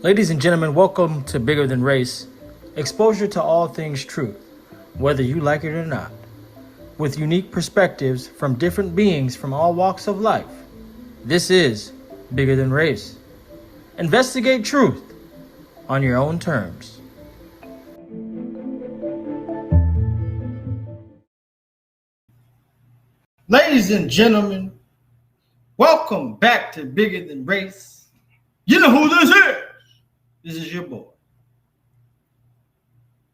Ladies and gentlemen, welcome to Bigger Than Race, exposure to all things truth, whether you like it or not, with unique perspectives from different beings from all walks of life. This is Bigger Than Race. Investigate truth on your own terms. Ladies and gentlemen, welcome back to Bigger Than Race. You know who this is. This is your boy,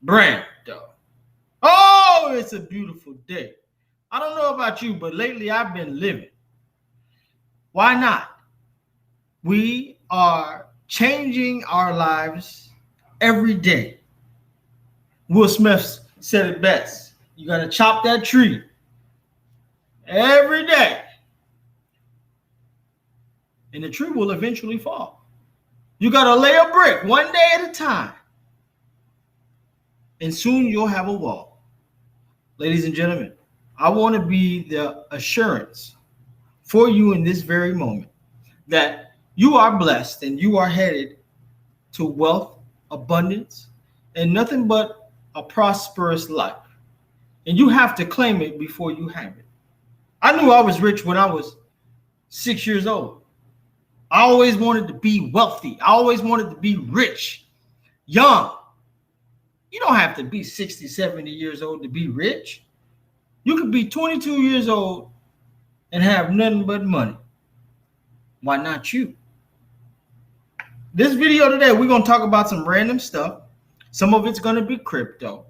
Brando. Oh, it's a beautiful day. I don't know about you, but lately I've been living. Why not? We are changing our lives every day. Will Smith said it best. You got to chop that tree every day, and the tree will eventually fall. You got to lay a brick one day at a time, and soon you'll have a wall. Ladies and gentlemen, I want to be the assurance for you in this very moment that you are blessed and you are headed to wealth, abundance, and nothing but a prosperous life. And you have to claim it before you have it. I knew I was rich when I was 6 years old. I always wanted to be wealthy. I always wanted to be rich, young. You don't have to be 60, 70 years old to be rich. You could be 22 years old and have nothing but money. Why not you? This video today, we're going to talk about some random stuff. Some of it's going to be crypto.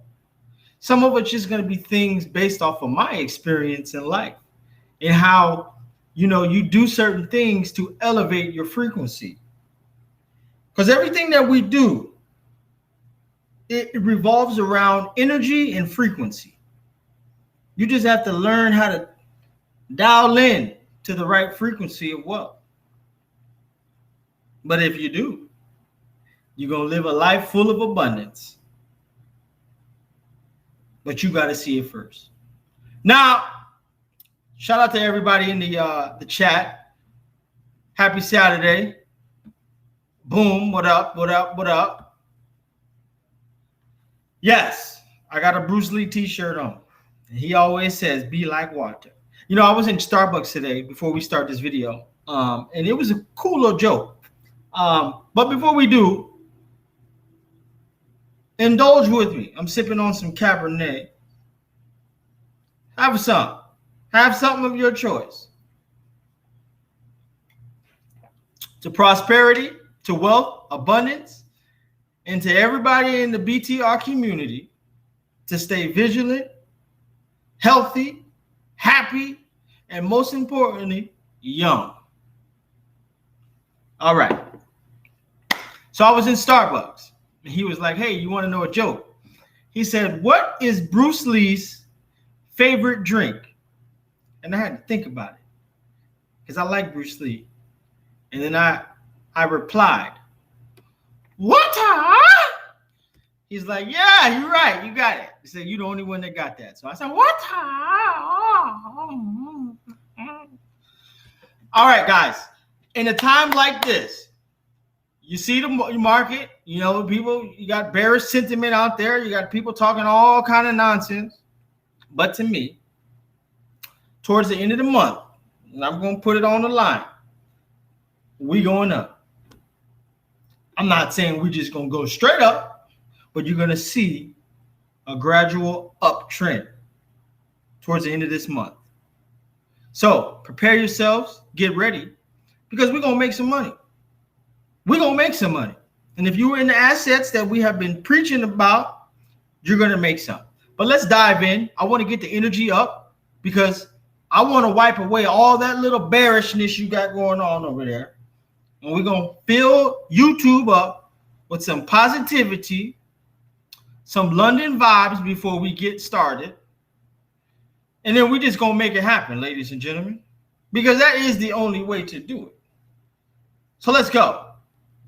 Some of it's just going to be things based off of my experience in life and how you do certain things to elevate your frequency. Because everything that we do, it revolves around energy and frequency. You just have to learn how to dial in to the right frequency of wealth. But if you do, you're going to live a life full of abundance. But you got to see it first. Now, shout out to everybody in the chat. Happy Saturday. Boom. What up? What up? What up? Yes, I got a Bruce Lee t-shirt on. And he always says, be like water. I was in Starbucks today before we start this video. And it was a cool little joke. But before we do, indulge with me. I'm sipping on some Cabernet. Have some. Have something of your choice. To prosperity, to wealth, abundance, and to everybody in the BTR community to stay vigilant, healthy, happy, and most importantly, young. All right. So I was in Starbucks, and he was like, hey, you want to know a joke? He said, what is Bruce Lee's favorite drink? And I had to think about it because I like Bruce Lee. And then I replied, water? He's like, yeah, you're right. You got it. He said, you're the only one that got that. So I said, water? All right, guys. In a time like this, you see the market, people, you got bearish sentiment out there. You got people talking all kind of nonsense. But to me, towards the end of the month, and I'm going to put it on the line, we going up. I'm not saying we're just going to go straight up, but you're going to see a gradual uptrend towards the end of this month. So prepare yourselves, get ready, because we're going to make some money. We're going to make some money. And if you're in the assets that we have been preaching about, you're going to make some. But let's dive in. I want to get the energy up because I want to wipe away all that little bearishness you got going on over there. And we're going to fill YouTube up with some positivity, some London vibes before we get started. And then we're just going to make it happen, ladies and gentlemen, because that is the only way to do it. So let's go.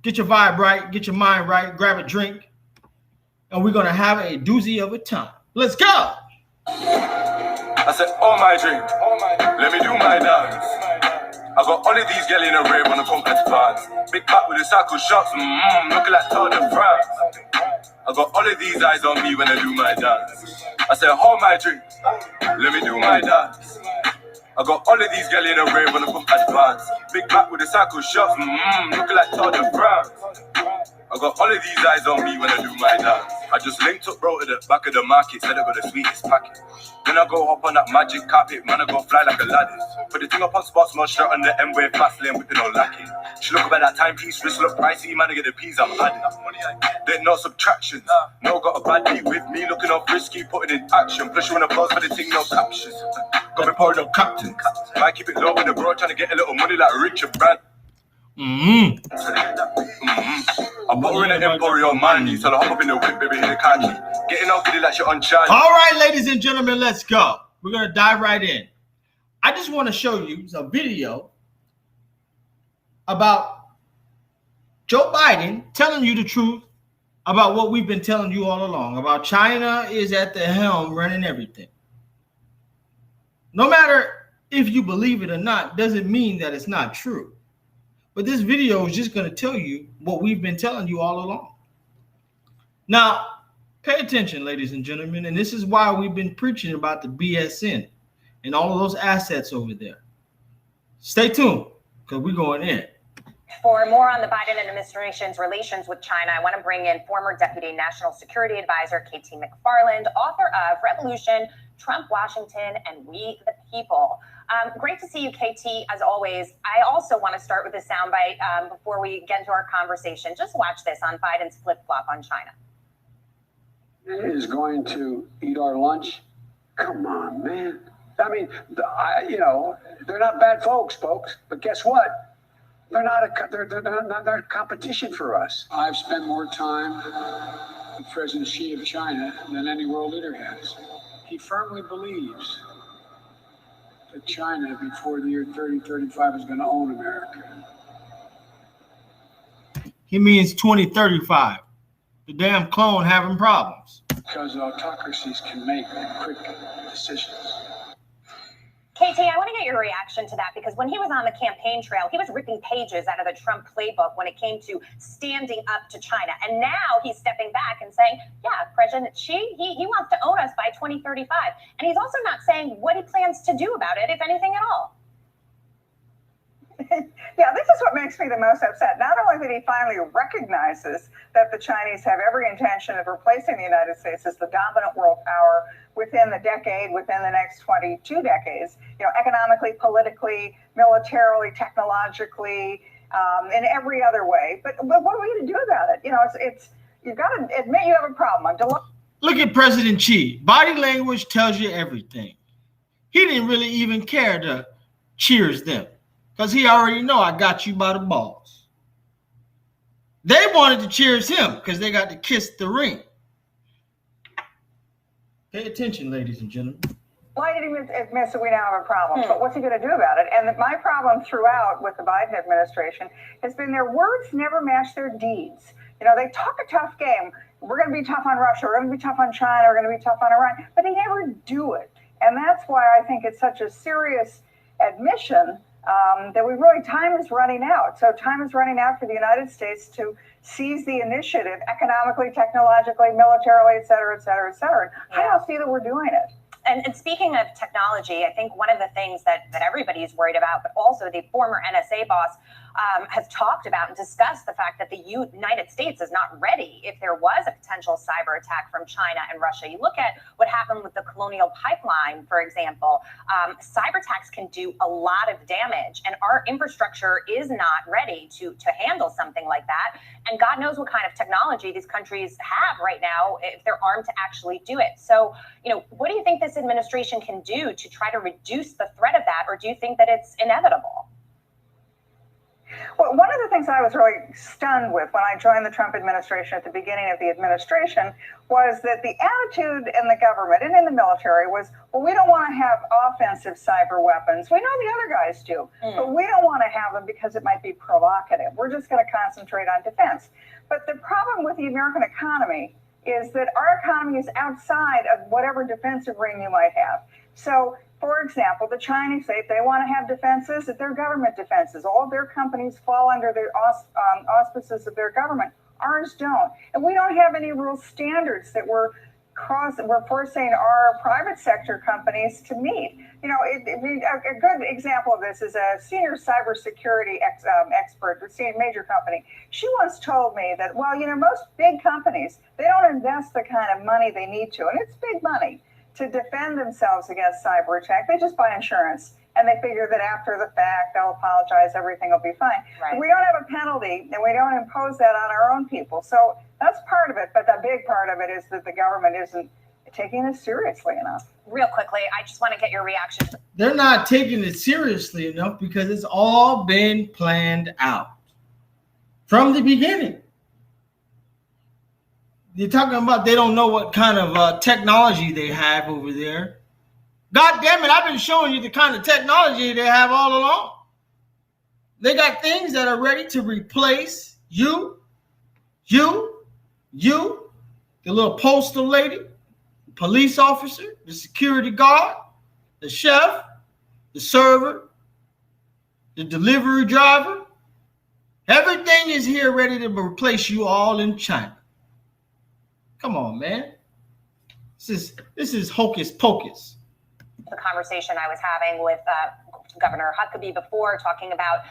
Get your vibe right. Get your mind right. Grab a drink. And we're going to have a doozy of a time. Let's go. I said, oh my drink. Let me do my dance. I got all of these girls in a rave on the pump advance. Big back with the cycle shots, looking like Tour de France. I got all of these eyes on me when I do my dance. I said, hold my drink, let me do my dance. I got all of these girls in a rave on the pump advance. Big back with the cycle shots, looking like Tour de France. I got all of these eyes on me when I do my dance. I just linked up, bro, to the back of the market, said I got the sweetest packet. Then I go hop on that magic carpet, man, I go fly like a lattice. Put the thing up on spots, man, straight on the M-wave, fast lane, whipping on lacking. She look about that timepiece, wrist look pricey, man, I get the peas, I'm adding. There's no subtractions, no got a bad beat with me, looking up risky, putting in action. Plus you wanna pause for the thing, no captions. Got me pouring up captain. I keep it low with the bro, trying to get a little money like Richard Brand. I put her in an Emporio money, so I hop up in the whip, baby, hit the khaki. Getting out with it like you're on charge. All right, ladies and gentlemen, let's go. We're going to dive right in. I just want to show you a video about Joe Biden telling you the truth about what we've been telling you all along, about China is at the helm running everything. No matter if you believe it or not, doesn't mean that it's not true. But this video is just going to tell you what we've been telling you all along. Now, pay attention, ladies and gentlemen, and this is why we've been preaching about the BSN and all of those assets over there. Stay tuned, because we're going in. For more on the Biden administration's relations with China, I want to bring in former Deputy National Security Advisor KT McFarland, author of Revolution, Trump, Washington, and We the People. Great to see you, KT, as always. I also want to start with a soundbite before we get into our conversation. Just watch this on Biden's flip-flop on China. Is going to eat our lunch? Come on, man. I mean, they're not bad folks, but guess what? They're not competition for us. I've spent more time with President Xi of China than any world leader has. He firmly believes that China, before the year 2035, is going to own America. He means 2035. The damn clone having problems. Because autocracies can make quick decisions. KT, I want to get your reaction to that, because when he was on the campaign trail, he was ripping pages out of the Trump playbook when it came to standing up to China. And now he's stepping back and saying, yeah, President Xi, he wants to own us by 2035. And he's also not saying what he plans to do about it, if anything at all. Yeah, this is what makes me the most upset. Not only that he finally recognizes that the Chinese have every intention of replacing the United States as the dominant world power within the decade, within the next 22 decades, economically, politically, militarily, technologically, in every other way. But what are we going to do about it? You've got to admit you have a problem. I'm delighted. Look at President Xi. Body language tells you everything. He didn't really even care to cheers them, because he already know I got you by the balls. They wanted to cheers him because they got to kiss the ring. Pay attention, ladies and gentlemen. Why did he admit that we now have a problem? But what's he going to do about it? And my problem throughout with the Biden administration has been their words never match their deeds. They talk a tough game. We're going to be tough on Russia. We're going to be tough on China. We're going to be tough on Iran. But they never do it. And that's why I think it's such a serious admission that time is running out. So time is running out for the United States to seize the initiative economically, technologically, militarily, et cetera, et cetera, et cetera. I don't see that we're doing it. And speaking of technology, I think one of the things that everybody is worried about, but also the former NSA boss has talked about and discussed the fact that the United States is not ready if there was a potential cyber attack from China and Russia. You look at what happened with the Colonial Pipeline, for example. Cyber attacks can do a lot of damage, and our infrastructure is not ready to handle something like that. And God knows what kind of technology these countries have right now if they're armed to actually do it. So, what do you think this administration can do to try to reduce the threat of that, or do you think that it's inevitable? Well, one of the things I was really stunned with when I joined the Trump administration at the beginning of the administration was that the attitude in the government and in the military was, well, we don't want to have offensive cyber weapons. We know the other guys do, but we don't want to have them because it might be provocative. We're just going to concentrate on defense. But the problem with the American economy is that our economy is outside of whatever defensive ring you might have. So, for example, the Chinese say if they want to have defenses, that they're government defenses. All of their companies fall under the auspices of their government. Ours don't. And we don't have any real standards that we're forcing our private sector companies to meet. You know, a good example of this is a senior cybersecurity expert for a major company. She once told me that, well, you know, most big companies, they don't invest the kind of money they need to, and it's big money, to defend themselves against cyber attack. They just buy insurance, and they figure that after the fact, they'll apologize, everything will be fine. Right. We don't have a penalty, and we don't impose that on our own people. So that's part of it, but the big part of it is that the government isn't taking this seriously enough. Real quickly, I just want to get your reaction. They're not taking it seriously enough because it's all been planned out from the beginning. You're talking about they don't know what kind of technology they have over there. God damn it, I've been showing you the kind of technology they have all along. They got things that are ready to replace you, the little postal lady, the police officer, the security guard, the chef, the server, the delivery driver. Everything is here ready to replace you all in China. Come on, man. This is hocus pocus. The conversation I was having with Governor Huckabee before, talking about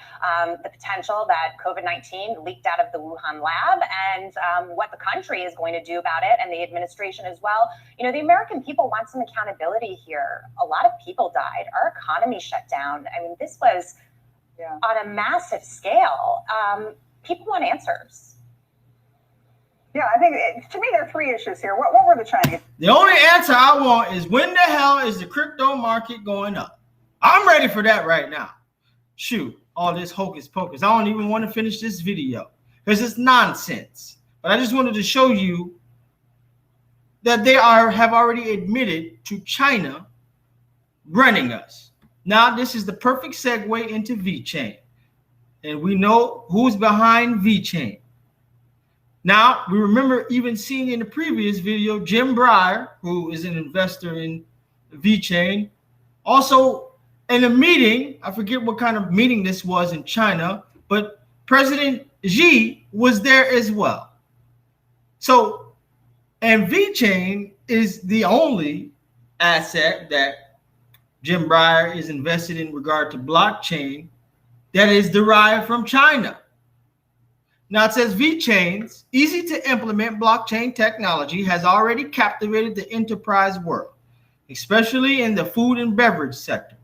the potential that COVID-19 leaked out of the Wuhan lab and what the country is going to do about it, and the administration as well. You know, the American people want some accountability here. A lot of people died. Our economy shut down. I mean, this was on a massive scale. People want answers. Yeah, I think to me there are three issues here. What were the Chinese? The only answer I want is when the hell is the crypto market going up? I'm ready for that right now. Shoot, all this hocus pocus. I don't even want to finish this video because it's nonsense. But I just wanted to show you that they have already admitted to China running us. Now, this is the perfect segue into VeChain. And we know who's behind VeChain. Now, we remember even seeing in the previous video, Jim Breyer, who is an investor in VeChain, also in a meeting, I forget what kind of meeting this was in China, but President Xi was there as well. So, and VeChain is the only asset that Jim Breyer is invested in regard to blockchain that is derived from China. Now it says VeChain's easy to implement blockchain technology has already captivated the enterprise world, especially in the food and beverage sector.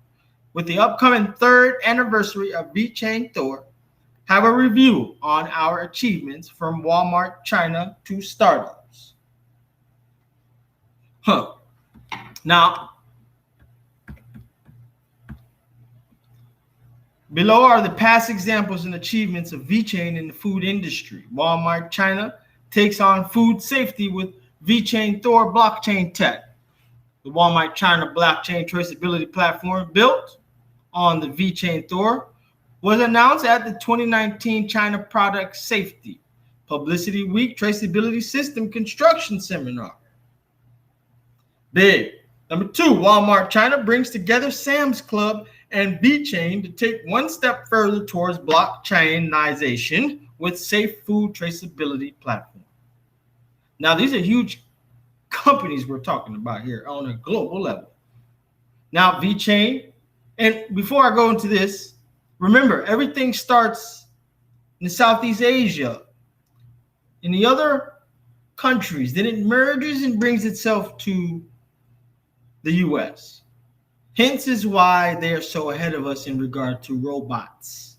With the upcoming 3rd anniversary of VeChain Thor, have a review on our achievements from Walmart China to startups. Now, below are the past examples and achievements of VeChain in the food industry. Walmart China takes on food safety with VeChain Thor blockchain tech. The Walmart China blockchain traceability platform built on the VeChain Thor was announced at the 2019 China Product Safety Publicity Week Traceability System Construction Seminar. Big. Number 2, Walmart China brings together Sam's Club and VeChain to take one step further towards blockchainization with safe food traceability platform. Now, these are huge companies we're talking about here on a global level. Now, VeChain, and before I go into this, remember, everything starts in Southeast Asia, in the other countries, then it merges and brings itself to the U.S. Hence is why they are so ahead of us in regard to robots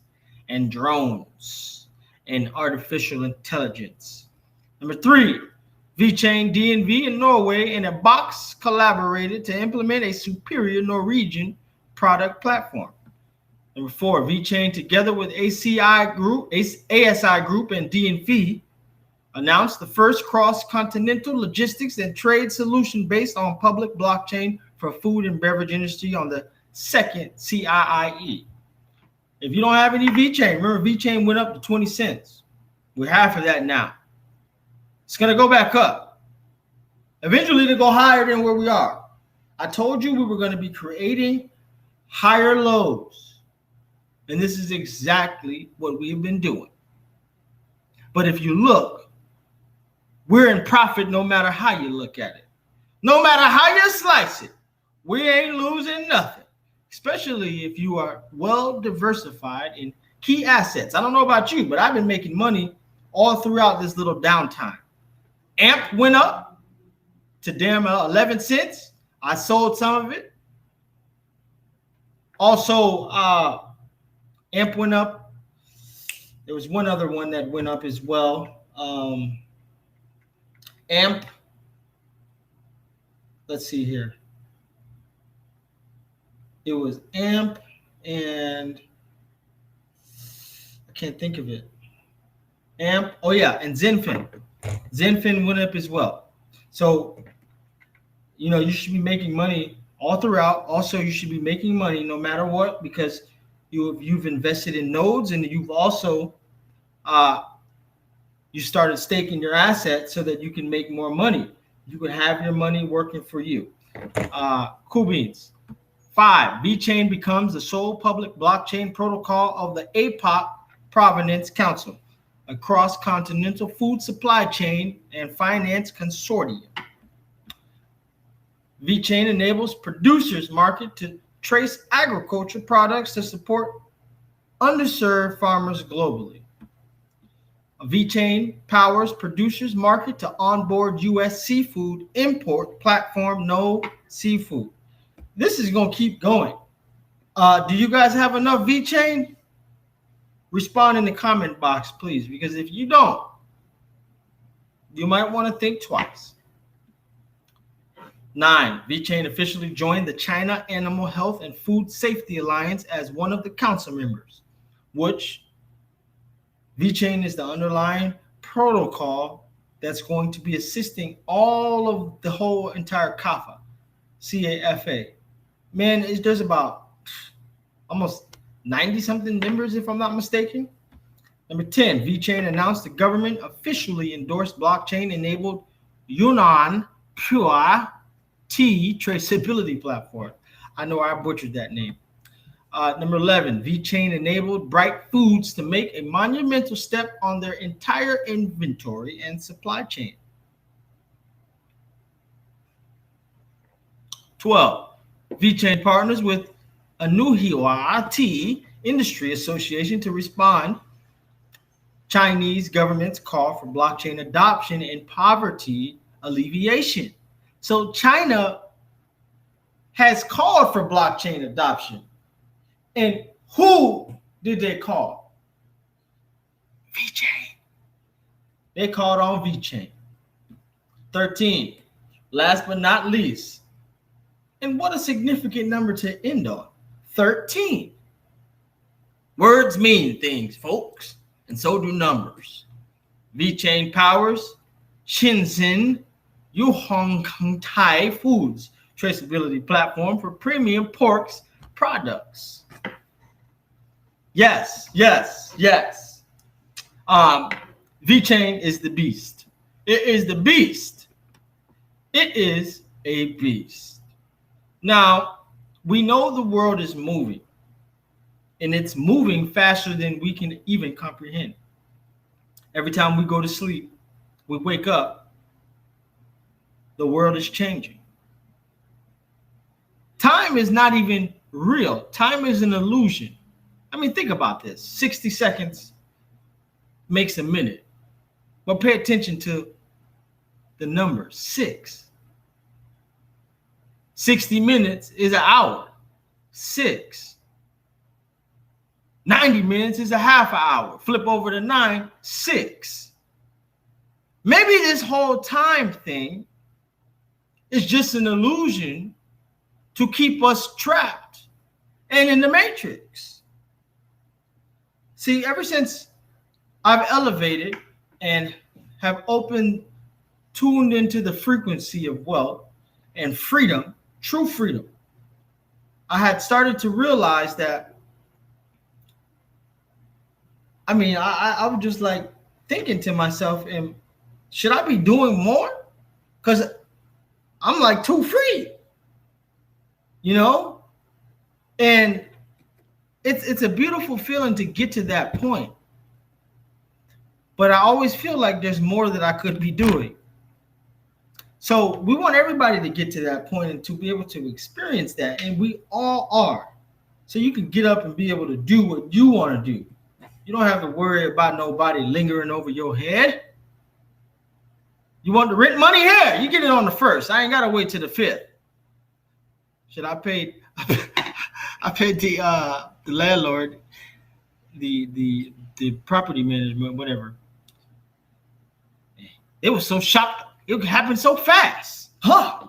and drones and artificial intelligence. Number 3, VeChain DNV in Norway and a box collaborated to implement a superior Norwegian product platform. Number 4, VeChain together with ASI Group and DNV announced the first cross-continental logistics and trade solution based on public blockchain for food and beverage industry on the 2nd CIIE. If you don't have any VeChain, remember VeChain went up to 20 cents. We're half of that now. It's going to go back up. Eventually, to go higher than where we are. I told you we were going to be creating higher lows. And this is exactly what we've been doing. But if you look, we're in profit no matter how you look at it. No matter how you slice it, we ain't losing nothing, especially if you are well diversified in key assets. I don't know about you, but I've been making money all throughout this little downtime. AMP went up to damn 11 cents. I sold some of it. Also, AMP went up. There was one other one that went up as well. AMP. Let's see here. It was AMP and I can't think of it. AMP. Oh, yeah. And Zenfin. Zenfin went up as well. So, you know, you should be making money all throughout. Also, you should be making money no matter what, because you've invested in nodes, and you've also you started staking your assets so that you can make more money. You can have your money working for you. Cool beans. 5, VeChain becomes the sole public blockchain protocol of the APOC Provenance Council, a cross-continental food supply chain and finance consortium. VeChain enables producers market to trace agriculture products to support underserved farmers globally. VeChain powers producers market to onboard U.S. seafood import platform No Seafood. This is going to keep going. Do you guys have enough VeChain? Respond in the comment box, please, because if you don't, you might want to think twice. 9, VeChain officially joined the China Animal Health and Food Safety Alliance as one of the council members, which VeChain is the underlying protocol that's going to be assisting all of the whole entire CAFA, C-A-F-A. Man, there's about almost 90-something members, if I'm not mistaken. Number 10, VeChain announced the government officially endorsed blockchain-enabled Yunnan Pure Tea traceability platform. I know I butchered that name. Number 11, VeChain enabled Bright Foods to make a monumental step on their entire inventory and supply chain. 12, VeChain partners with Anuhua Tea Industry Association to respond Chinese government's call for blockchain adoption and poverty alleviation. So China has called for blockchain adoption. And who did they call? VeChain. They called on VeChain. 13, last but not least, and what a significant number to end on, 13. Words mean things, folks, and so do numbers. VeChain powers Shenzhen Yuhong Thai Foods traceability platform for premium porks products. Yes. VeChain is the beast. It is the beast. It is a beast. Now, we know the world is moving, and it's moving faster than we can even comprehend. Every time we go to sleep, we wake up, the world is changing. Time is not even real. Time is an illusion. I mean, think about this. 60 seconds makes a minute. But pay attention to the number 6. 60 minutes is an hour. 6. 90 minutes is a half an hour. Flip over to 9, 6. Maybe this whole time thing is just an illusion to keep us trapped and in the matrix. See, ever since I've elevated and have tuned into the frequency of wealth and freedom, true freedom, I had started to realize that, I mean, I was just like thinking to myself, should I be doing more? Because I'm like too free. you know? And it's a beautiful feeling to get to that point. But I always feel like there's more that I could be doing. So we want everybody to get to that point and to be able to experience that. And we all are. So you can get up and be able to do what you want to do. You don't have to worry about nobody lingering over your head. You want the rent money? Here, you get it on the 1st. I ain't got to wait till the 5th. Should I paid the landlord, the property management, whatever. They were so shocked. It happened so fast. Huh?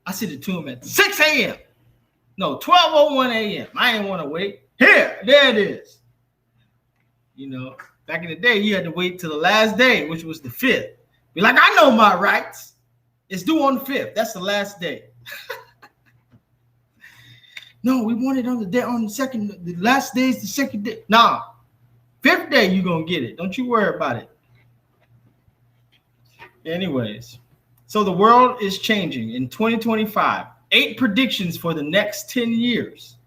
I sent it to him at 6 a.m. No, 12:01 a.m. I didn't want to wait. Here, there it is. You know, back in the day, you had to wait till the last day, which was the 5th. Be like, I know my rights. It's due on the 5th. That's the last day. No, we want it on the day on the second. The last day is the second day. Nah, 5th day you're gonna get it. Don't you worry about it. Anyways, so the world is changing in 2025. 8 predictions for the next 10 years.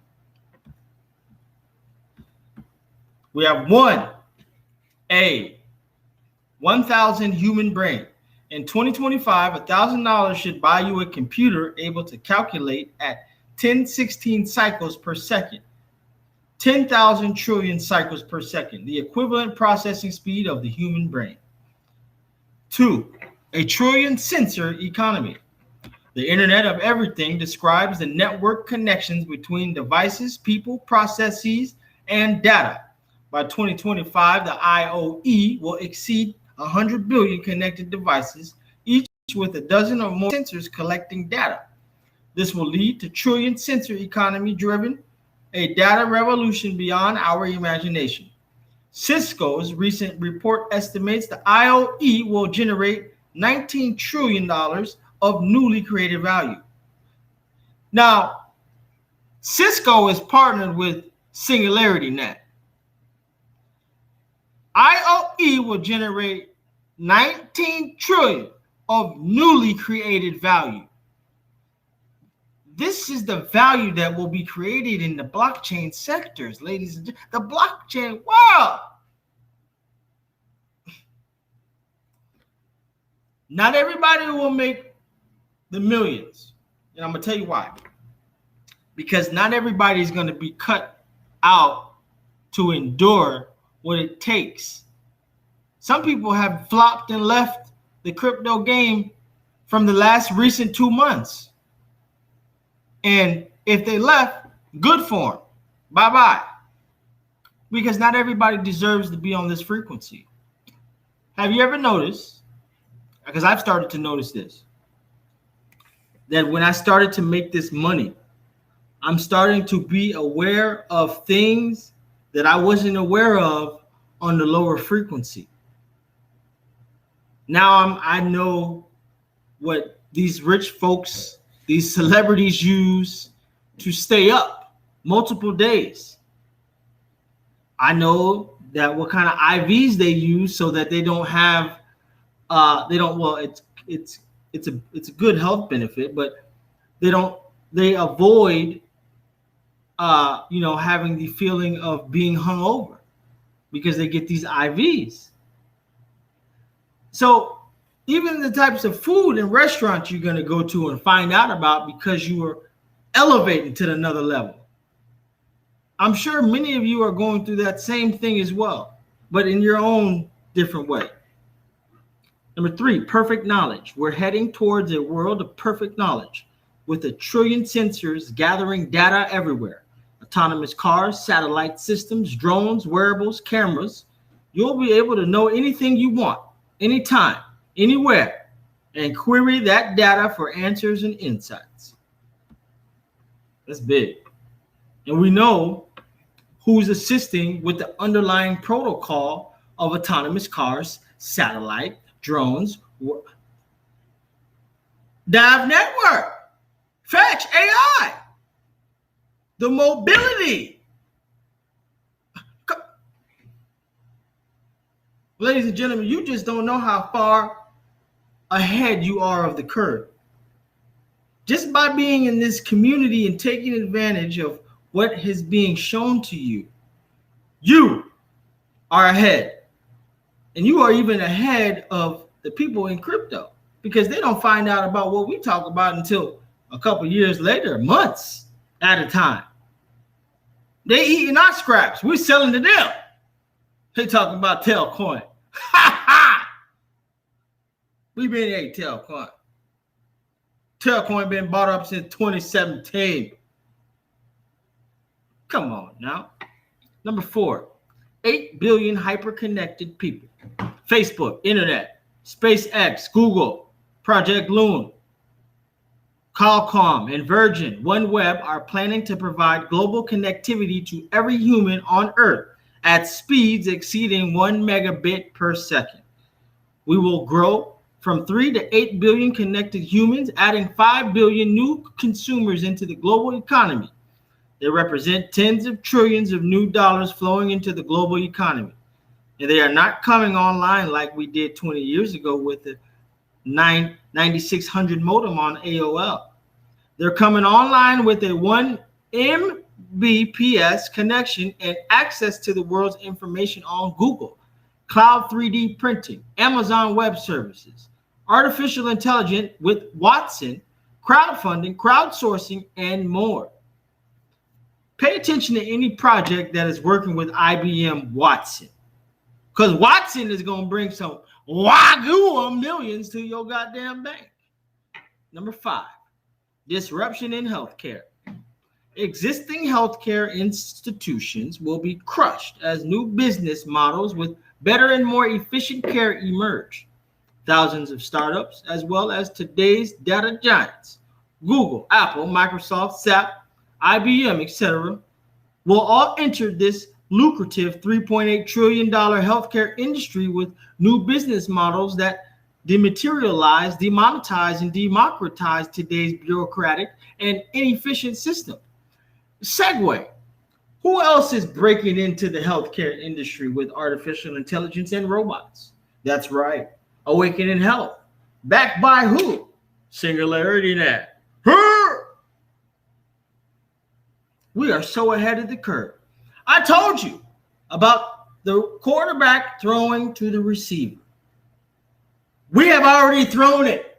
We have 1,000 human brain. In 2025, $1,000 should buy you a computer able to calculate at 1016 cycles per second. 10,000 trillion cycles per second, the equivalent processing speed of the human brain. 2, a trillion sensor economy. The Internet of Everything describes the network connections between devices, people, processes, and data. By 2025, the IoE will exceed 100 billion connected devices, each with a dozen or more sensors collecting data. This will lead to trillion sensor economy driven, a data revolution beyond our imagination. Cisco's recent report estimates the IoE will generate $19 trillion of newly created value. Now, Cisco is partnered with SingularityNet. IoE will generate 19 trillion of newly created value. This is the value that will be created in the blockchain sectors, ladies and gentlemen. The blockchain world. Not everybody will make the millions. And I'm going to tell you why. Because not everybody is going to be cut out to endure what it takes. Some people have flopped and left the crypto game from the last recent 2 months. And if they left, good for them. Bye-bye. Because not everybody deserves to be on this frequency. Have you ever noticed, because I've started to notice this, that when I started to make this money, I'm starting to be aware of things that I wasn't aware of on the lower frequency. Now I know what these rich folks, these celebrities use to stay up multiple days. I know that what kind of IVs they use so that they don't have, it's a good health benefit, but they avoid, having the feeling of being hungover because they get these IVs. So even the types of food and restaurants you're going to go to and find out about because you are elevating to another level. I'm sure many of you are going through that same thing as well, but in your own different way. Number 3, perfect knowledge. We're heading towards a world of perfect knowledge with 1 trillion sensors gathering data everywhere. Autonomous cars, satellite systems, drones, wearables, cameras. You'll be able to know anything you want, anytime, anywhere, and query that data for answers and insights. That's big. And we know who's assisting with the underlying protocol of autonomous cars, satellite, drones, Dive Network, Fetch AI, the mobility. Ladies and gentlemen, you just don't know how far ahead you are of the curve. Just by being in this community and taking advantage of what is being shown to you, you are ahead. And you are even ahead of the people in crypto because they don't find out about what we talk about until a couple years later, months at a time. They eating our scraps. We're selling to them. They talking about Tailcoin. Ha ha! We been a Tailcoin. Tailcoin been bought up since 2017. Come on now. Number 4, 8 billion hyper-connected people. Facebook, Internet, SpaceX, Google, Project Loon, Qualcomm, and Virgin OneWeb are planning to provide global connectivity to every human on Earth at speeds exceeding 1 megabit per second. We will grow from 3 to 8 billion connected humans, adding 5 billion new consumers into the global economy. They represent tens of trillions of new dollars flowing into the global economy. And they are not coming online like we did 20 years ago with the 9600 modem on AOL. They're coming online with a 1 Mbps connection and access to the world's information on Google, cloud 3D printing, Amazon Web Services, artificial intelligence with Watson, crowdfunding, crowdsourcing, and more. Pay attention to any project that is working with IBM Watson, because Watson is going to bring some wagyu millions to your goddamn bank. Number 5, disruption in healthcare. Existing healthcare institutions will be crushed as new business models with better and more efficient care emerge. Thousands of startups, as well as today's data giants, Google, Apple, Microsoft, SAP, IBM, etc., will all enter this lucrative $3.8 trillion healthcare industry with new business models that dematerialize, demonetize, and democratize today's bureaucratic and inefficient system. Segue. Who else is breaking into the healthcare industry with artificial intelligence and robots? That's right. Awakening Health. Backed by who? Singularity Net. We are so ahead of the curve. I told you about the quarterback throwing to the receiver. We have already thrown it.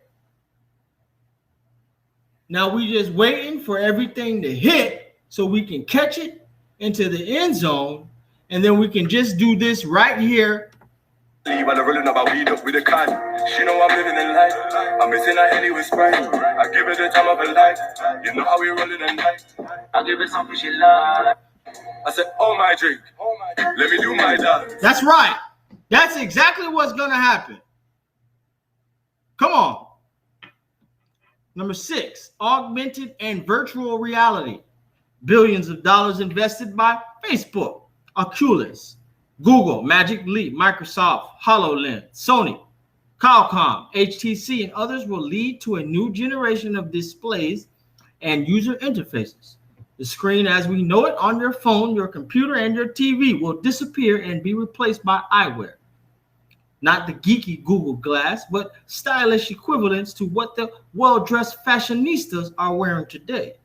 Now we just waiting for everything to hit so we can catch it into the end zone, and then we can just do this right here. When I'm rolling up my weed up with a can, she know I'm living in life. I'm missing her Henny with Sprite. I give it the time of her life. You know how we rolling at night. I give it something she love. I said, oh my drink, let me do my dance. That's right. That's exactly what's going to happen. Come on. Number 6, augmented and virtual reality. Billions of dollars invested by Facebook, Oculus, Google, Magic Leap, Microsoft, HoloLens, Sony, Qualcomm, HTC, and others will lead to a new generation of displays and user interfaces. The screen as we know it on your phone, your computer, and your TV will disappear and be replaced by eyewear. Not the geeky Google Glass, but stylish equivalents to what the well-dressed fashionistas are wearing today.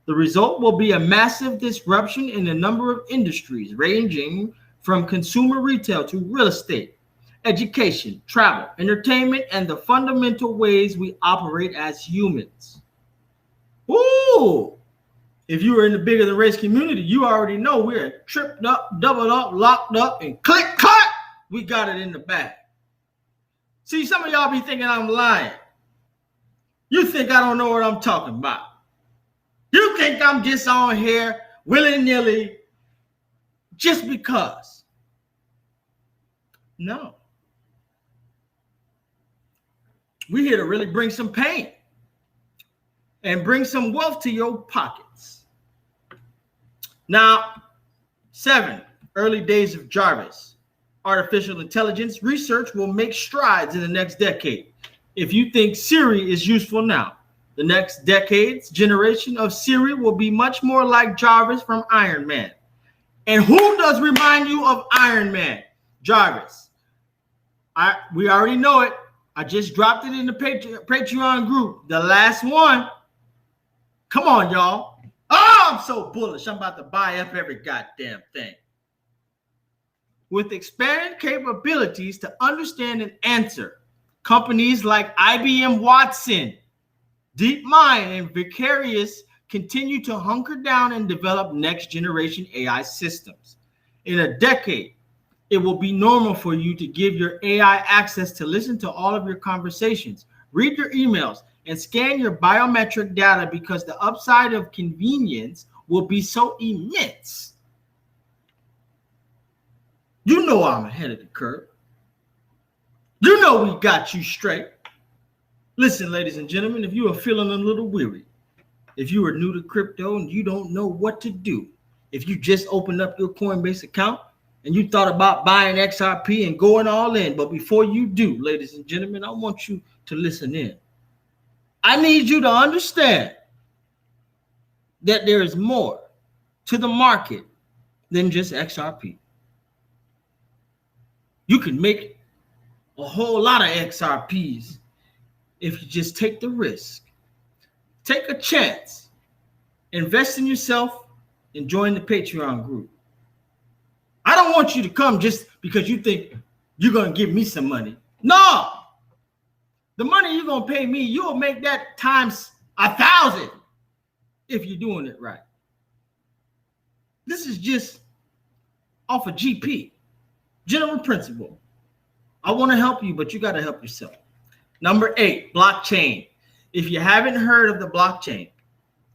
The result will be a massive disruption in a number of industries, ranging from consumer retail to real estate, education, travel, entertainment, and the fundamental ways we operate as humans. Ooh! If you were in the bigger than race community, you already know we're tripped up, doubled up, locked up, and click, clack, we got it in the bag. See, some of y'all be thinking I'm lying. You think I don't know what I'm talking about. You think I'm just on here willy-nilly just because. No. We're here to really bring some pain and bring some wealth to your pockets. Now, 7, early days of Jarvis. Artificial intelligence research will make strides in the next decade. If you think Siri is useful now, the next decade's generation of Siri will be much more like Jarvis from Iron Man. And who does remind you of Iron Man? Jarvis. We already know it. I just dropped it in the Patreon group. The last one, Come on, y'all. Oh, I'm so bullish. I'm about to buy up every goddamn thing. With expanded capabilities to understand and answer, companies like IBM Watson, DeepMind, and VeChain continue to hunker down and develop next-generation AI systems. In a decade, it will be normal for you to give your AI access to listen to all of your conversations, read your emails, and scan your biometric data because the upside of convenience will be so immense. You know I'm ahead of the curve. You know we got you straight. Listen, ladies and gentlemen, if you are feeling a little weary, if you are new to crypto and you don't know what to do, if you just opened up your Coinbase account and you thought about buying XRP and going all in, but before you do, ladies and gentlemen, I want you to listen in. I need you to understand that there is more to the market than just XRP. You can make a whole lot of XRPs if you just take the risk. Take a chance. Invest in yourself and join the Patreon group. I don't want you to come just because you think you're going to give me some money. No! The money you're going to pay me, you'll make that times 1,000 if you're doing it right. This is just off of GP, general principle. I want to help you, but you got to help yourself. Number 8, blockchain. If you haven't heard of the blockchain,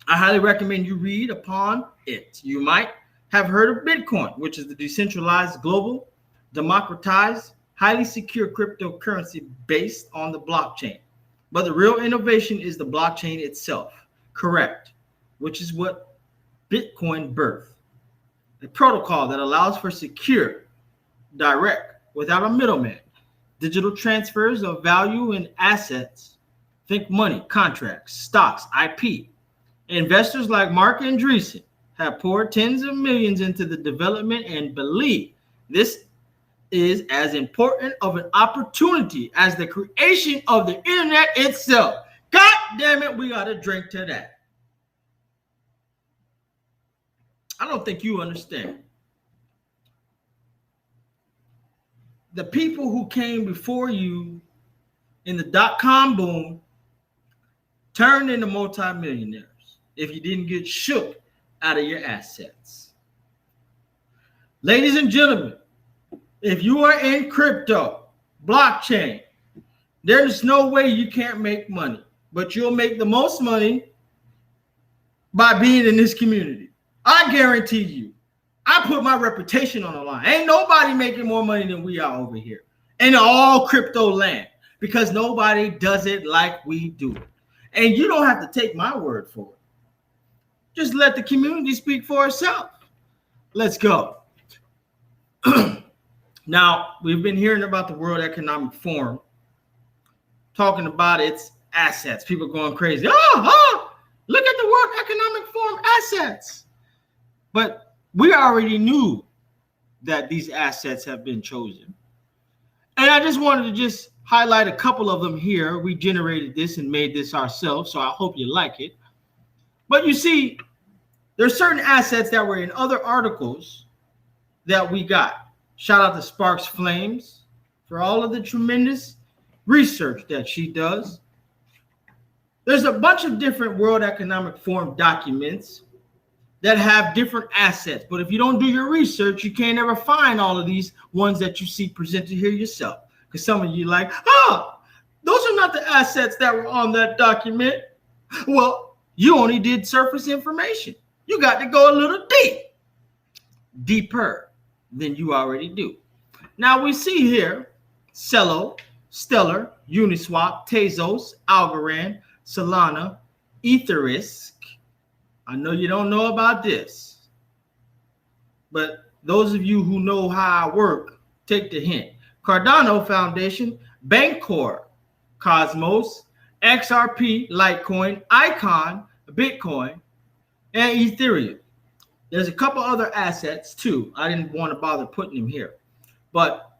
I highly recommend you read upon it. You might have heard of Bitcoin, which is the decentralized, global, democratized, highly secure cryptocurrency based on the blockchain. But the real innovation is the blockchain itself. Correct. Which is what Bitcoin birthed. A protocol that allows for secure, direct, without a middleman, digital transfers of value and assets. Think money, contracts, stocks, IP. Investors like Mark Andreessen have poured tens of millions into the development and believe this is as important of an opportunity as the creation of the internet itself. God damn it, we got to drink to that. I don't think you understand. The people who came before you in the dot-com boom turned into multimillionaires if you didn't get shook out of your assets. Ladies and gentlemen, if you are in crypto, blockchain, there's no way you can't make money, but you'll make the most money by being in this community. I guarantee you. I put my reputation on the line. Ain't nobody making more money than we are over here in all crypto land because nobody does it like we do it. And you don't have to take my word for it. Just let the community speak for itself. Let's go. Now, we've been hearing about the World Economic Forum talking about its assets. People going crazy. Oh, look at the World Economic Forum assets. But we already knew that these assets have been chosen. And I just wanted to just highlight a couple of them here. We generated this and made this ourselves, so I hope you like it. But you see, there's certain assets that were in other articles that we got. Shout out to Sparks Flames for all of the tremendous research that she does. There's a bunch of different World Economic Forum documents that have different assets. But if you don't do your research, you can't ever find all of these ones that you see presented here yourself. Because some of you like, those are not the assets that were on that document. Well, you only did surface information. You got to go a little deeper than you already do. Now we see here, Celo, Stellar, Uniswap, Tezos, Algorand, Solana, Etherisk. I know you don't know about this, but those of you who know how I work, take the hint. Cardano Foundation, Bancor, Cosmos, XRP, Litecoin, Icon, Bitcoin, and Ethereum. There's a couple other assets too. I didn't want to bother putting them here, but